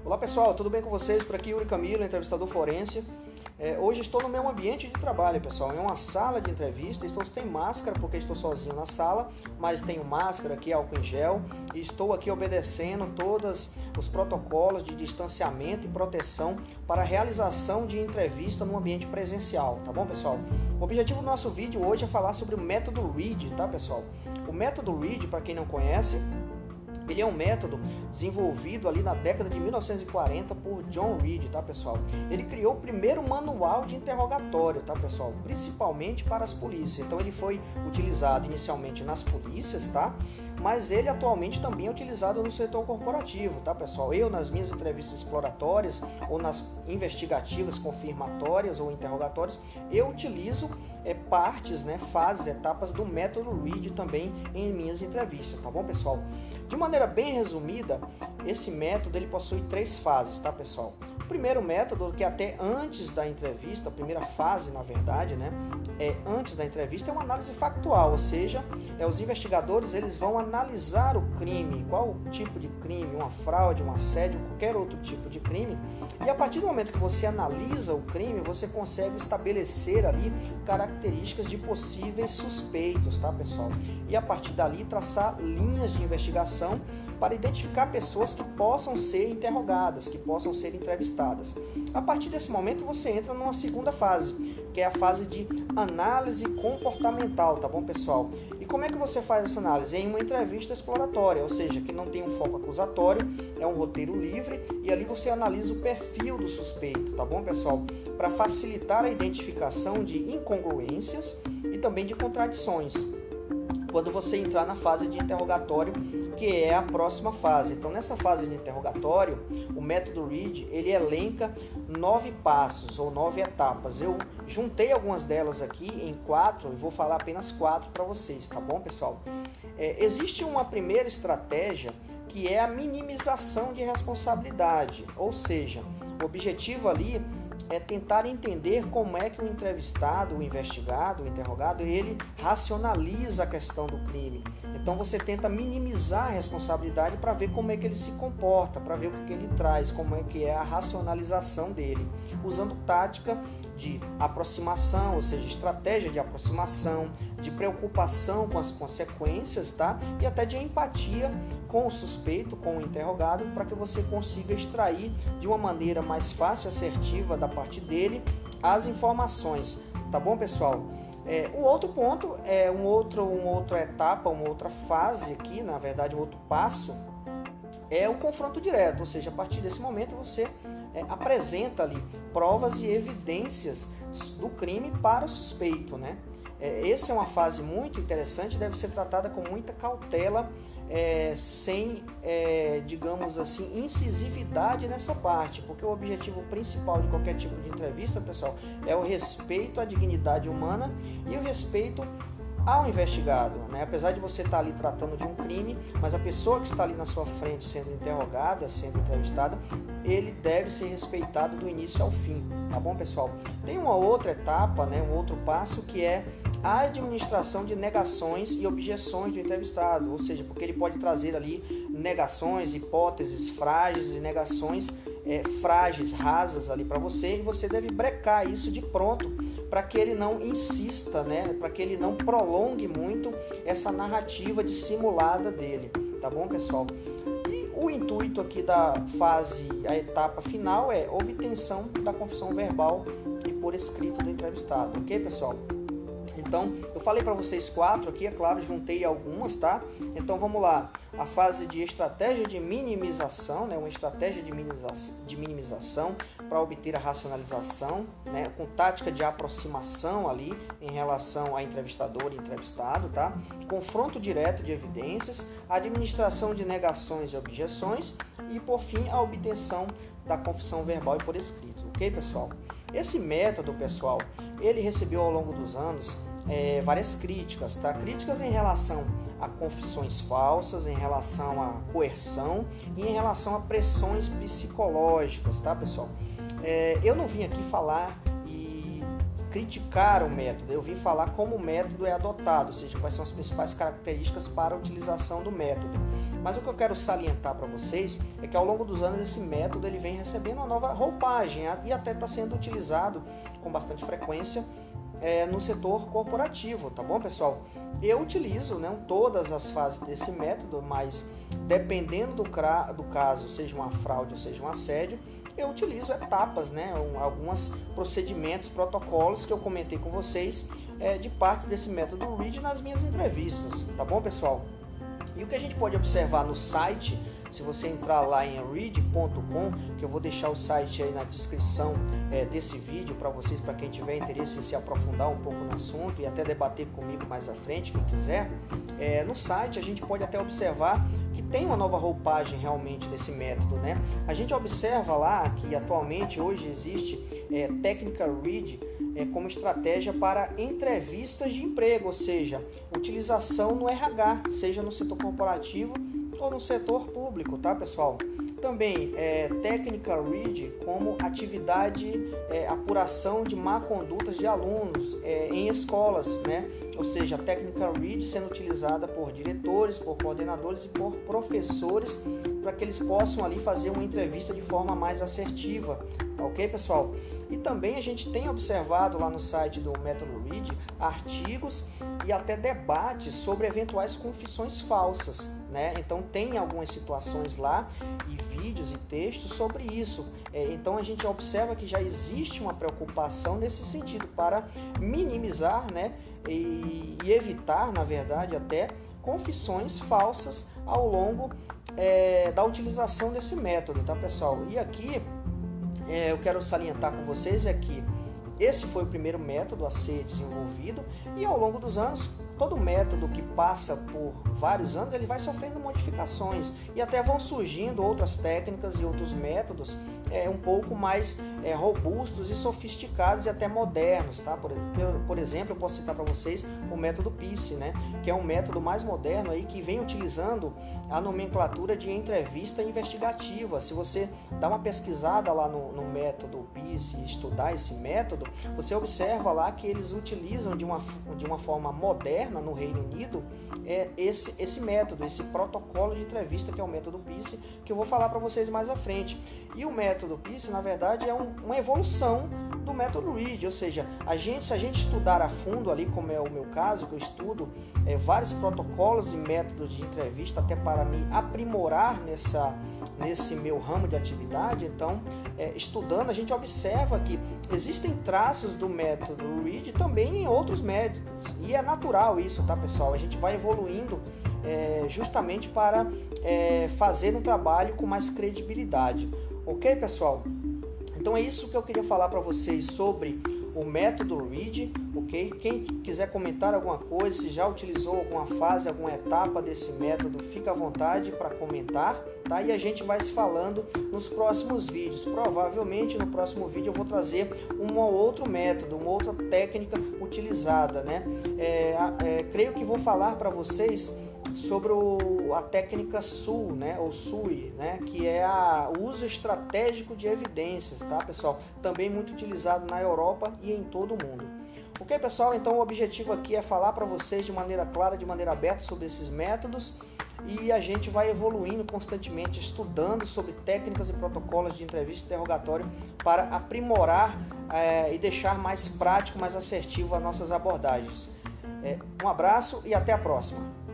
Olá pessoal, tudo bem com vocês? Por aqui Yuri Camilo, entrevistador forense. Hoje estou no meu ambiente de trabalho, pessoal, em uma sala de entrevista. Estou sem máscara porque estou sozinho na sala, mas tenho máscara aqui, álcool em gel, e estou aqui obedecendo todos os protocolos de distanciamento e proteção para a realização de entrevista no ambiente presencial, tá bom, pessoal? O objetivo do nosso vídeo hoje é falar sobre o método Reed, tá, pessoal? O método Reed, para quem não conhece, ele é um método desenvolvido ali na década de 1940 por John Reed, tá, pessoal? Ele criou o primeiro manual de interrogatório, tá, pessoal? Principalmente para as polícias. Então ele foi utilizado inicialmente nas polícias, tá? Mas ele atualmente também é utilizado no setor corporativo, tá, pessoal? Eu, nas minhas entrevistas exploratórias ou nas investigativas confirmatórias ou interrogatórias, eu utilizo partes, fases, etapas do método Reed também em minhas entrevistas, tá bom, pessoal? De maneira bem resumida, esse método ele possui 3 fases, tá, pessoal? O primeiro método, que até antes da entrevista, a primeira fase, na verdade, antes da entrevista, é uma análise factual, ou seja, os investigadores eles vão analisar o crime, qual o tipo de crime, uma fraude, um assédio, qualquer outro tipo de crime, e a partir do momento que você analisa o crime, você consegue estabelecer ali características de possíveis suspeitos, tá, pessoal? E a partir dali traçar linhas de investigação para identificar pessoas que possam ser interrogadas, que possam ser entrevistadas. A partir desse momento você entra numa segunda fase, que é a fase de análise comportamental, tá bom, pessoal? E como é que você faz essa análise? Em uma entrevista exploratória, ou seja, que não tem um foco acusatório, é um roteiro livre, e ali você analisa o perfil do suspeito, tá bom, pessoal? Para facilitar a identificação de incongruências e também de contradições, quando você entrar na fase de interrogatório, que é a próxima fase. Então, nessa fase de interrogatório, o método Reed, ele elenca 9 passos ou 9 etapas. Eu juntei algumas delas aqui em 4 e vou falar apenas 4 para vocês, tá bom, pessoal? Existe uma primeira estratégia que é a minimização de responsabilidade, ou seja, o objetivo ali é tentar entender como é que o entrevistado, o investigado, o interrogado, ele racionaliza a questão do crime. Então você tenta minimizar a responsabilidade para ver como é que ele se comporta, para ver o que ele traz, como é que é a racionalização dele, usando tática de aproximação, ou seja, estratégia de aproximação, de preocupação com as consequências, tá? E até de empatia com o suspeito, com o interrogado, para que você consiga extrair de uma maneira mais fácil e assertiva da parte dele as informações, tá bom, pessoal? O outro ponto é uma outra etapa, uma outra fase aqui, na verdade, um outro passo, é o confronto direto, ou seja, a partir desse momento você apresenta ali provas e evidências do crime para o suspeito, Essa é uma fase muito interessante, deve ser tratada com muita cautela, sem, digamos assim, incisividade nessa parte, porque o objetivo principal de qualquer tipo de entrevista, pessoal, é o respeito à dignidade humana e o respeito ao investigado, Apesar de você estar ali tratando de um crime, mas a pessoa que está ali na sua frente sendo interrogada, sendo entrevistada, ele deve ser respeitado do início ao fim, tá bom, pessoal? Tem uma outra etapa, um outro passo, que é a administração de negações e objeções do entrevistado, ou seja, porque ele pode trazer ali negações, hipóteses frágeis e negações frágeis, rasas ali para você, e você deve brecar isso de pronto para que ele não insista, para que ele não prolongue muito essa narrativa dissimulada dele, tá bom, pessoal? E o intuito aqui da fase, a etapa final, é obtenção da confissão verbal e por escrito do entrevistado, ok, pessoal? Então, eu falei para vocês 4 aqui, é claro, juntei algumas, tá? Então, vamos lá. A fase de estratégia de minimização, uma estratégia de minimização para obter a racionalização, com tática de aproximação ali em relação a entrevistador e entrevistado, tá? Confronto direto de evidências, administração de negações e objeções e, por fim, a obtenção da confissão verbal e por escrito, ok, pessoal? Esse método, pessoal, ele recebeu ao longo dos anos várias críticas, tá? Críticas em relação a confissões falsas, em relação à coerção e em relação a pressões psicológicas, tá, pessoal? Eu não vim aqui falar e criticar o método, eu vim falar como o método é adotado, ou seja, quais são as principais características para a utilização do método. Mas o que eu quero salientar para vocês é que ao longo dos anos esse método ele vem recebendo uma nova roupagem e até está sendo utilizado com bastante frequência no setor corporativo, tá bom, pessoal? Eu utilizo, né, todas as fases desse método, mas dependendo do caso, seja uma fraude ou seja um assédio, eu utilizo etapas, né, alguns procedimentos, protocolos que eu comentei com vocês de parte desse método READ nas minhas entrevistas, tá bom, pessoal? E o que a gente pode observar no site, se você entrar lá em read.com, que eu vou deixar o site aí na descrição desse vídeo para vocês, para quem tiver interesse em se aprofundar um pouco no assunto e até debater comigo mais à frente, quem quiser, no site a gente pode até observar que tem uma nova roupagem realmente desse método, né? A gente observa lá que atualmente hoje existe técnica READ como estratégia para entrevistas de emprego, ou seja, utilização no RH, seja no setor corporativo ou no setor público, tá, pessoal? Também técnica READ como atividade, apuração de má condutas de alunos em escolas, né? Ou seja, a técnica READ sendo utilizada por diretores, por coordenadores e por professores para que eles possam ali fazer uma entrevista de forma mais assertiva, tá ok, pessoal? E também a gente tem observado lá no site do método READ artigos e até debates sobre eventuais confissões falsas, né? Então tem algumas situações lá e vídeos e textos sobre isso. Então a gente observa que já existe uma preocupação nesse sentido para minimizar, né, e evitar, na verdade, até confissões falsas ao longo da utilização desse método, tá, pessoal? E aqui eu quero salientar com vocês que esse foi o primeiro método a ser desenvolvido e ao longo dos anos, todo método que passa por vários anos, ele vai sofrendo modificações e até vão surgindo outras técnicas e outros métodos um pouco mais robustos e sofisticados e até modernos, tá? Por exemplo, eu posso citar para vocês o método PICE, né? Que é um método mais moderno aí que vem utilizando a nomenclatura de entrevista investigativa. Se você dá uma pesquisada lá no método PICE e estudar esse método, você observa lá que eles utilizam de uma forma moderna no Reino Unido esse método, esse protocolo de entrevista que é o método PICE, que eu vou falar para vocês mais à frente. E o método PICE, na verdade, é uma evolução do método READ, ou seja, se a gente estudar a fundo ali, como é o meu caso, que eu estudo vários protocolos e métodos de entrevista até para me aprimorar nesse meu ramo de atividade, então, estudando, a gente observa que existem traços do método READ também em outros métodos, e é natural isso, tá, pessoal? A gente vai evoluindo justamente para fazer um trabalho com mais credibilidade. Ok, pessoal? Então é isso que eu queria falar para vocês sobre o método READ, ok? Quem quiser comentar alguma coisa, se já utilizou alguma fase, alguma etapa desse método, fica à vontade para comentar, tá? E a gente vai se falando nos próximos vídeos. Provavelmente no próximo vídeo eu vou trazer um ou outro método, uma outra técnica utilizada, né? Creio que vou falar para vocês sobre a técnica SUI, né, ou SUI, né, que é o uso estratégico de evidências, tá, pessoal? Também muito utilizado na Europa e em todo o mundo. Ok, pessoal? Então o objetivo aqui é falar para vocês de maneira clara, de maneira aberta sobre esses métodos e a gente vai evoluindo constantemente, estudando sobre técnicas e protocolos de entrevista e interrogatório para aprimorar e deixar mais prático, mais assertivo as nossas abordagens. Um abraço e até a próxima!